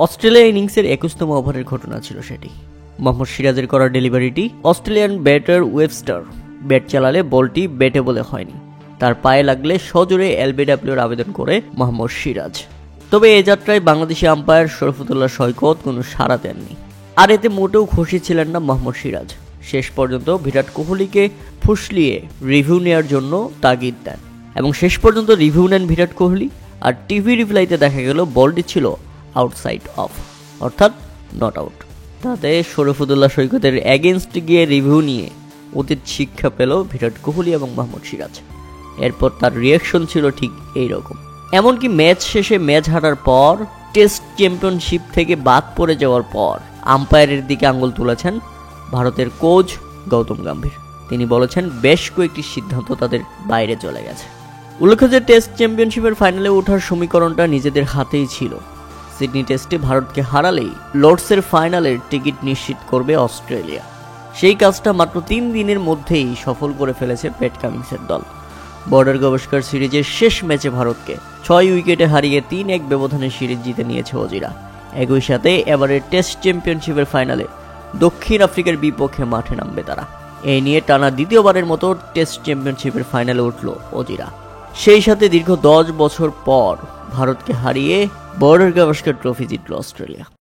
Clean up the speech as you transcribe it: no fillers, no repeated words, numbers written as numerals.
Australia ইনিংসের 21তম ওভারের ঘটনা ছিল সেটি। মোহাম্মদ সিরাজের করা ডেলিভারিটি অস্ট্রেলিয়ান ব্যাটার ওয়েবস্টার ব্যাট চালালে বলটি ব্যাটে বলে হয়নি, তার পায়ে লাগলে সজোরে এলবিডব্লিউর আবেদন করে মোহাম্মদ সিরাজ। তবে এ যাত্রায় বাংলাদেশি আম্পায়ার শরীফুদ্দৌলা সৈকত কোনো সাড়া দেননি, আর এতে মোটেও খুশি ছিলেন না মোহাম্মদ সিরাজ। শেষ পর্যন্ত বিরাট কোহলিকে ফুসলিয়ে রিভিউ নেওয়ার জন্য তাগিদ দেন এবং শেষ পর্যন্ত রিভিউ নেন বিরাট কোহলি। আর টিভি রিপ্লাইতে দেখা গেল বলটি ছিল আউটসাইড অফ, অর্থাৎ নট আউট। তাতে শরীফুদ্দৌলা সৈকতের এগেনস্ট গিয়ে রিভিউ নিয়ে অতীত শিক্ষা পেল বিরাট কোহলি এবং মোহাম্মদ সিরাজ। এরপর তার রিয়াকশন ছিল ঠিক এইরকম। এমনকি ম্যাচ শেষে ম্যাচ হারার পর, টেস্ট চ্যাম্পিয়নশিপ থেকে বাদ পড়ে যাওয়ার পর আম্পায়ারের দিকে আঙুল তুলেছেন ভারতের কোচ গৌতম গম্ভীর। তিনি বলেছেন বেশ কয়েকটি সিদ্ধান্ত তাদের বাইরে চলে গেছে। উল্লেখ্য যে টেস্ট চ্যাম্পিয়নশিপের ফাইনালে ওঠার সমীকরণটা নিজেদের হাতেই ছিল। সিডনি টেস্টে ভারতকে হারালেই লর্ডসের ফাইনালের টিকিট নিশ্চিত করবে অস্ট্রেলিয়া। সেই কাজটা মাত্র 3 দিনের মধ্যেই সফল করে ফেলেছে প্যাট কামিন্সের দল। বর্ডার গাভাস্কার সিরিজের শেষ ম্যাচে ভারতকে 6 উইকেটে হারিয়ে 3-1 ব্যবধানে সিরিজ জিতে নিয়েছে অজিরা। একই সাথে এবারের টেস্ট চ্যাম্পিয়নশিপের ফাইনালে দক্ষিণ আফ্রিকার বিপক্ষে মাঠে নামবে তারা। এই নিয়ে টানা দ্বিতীয়বারের মতো টেস্ট চ্যাম্পিয়নশিপের ফাইনালে উঠল অজিরা। সেই সাথে দীর্ঘ 10 বছর পর ভারতকে হারিয়ে বর্ডার গাভাস্কার ট্রফি জিতল অস্ট্রেলিয়া।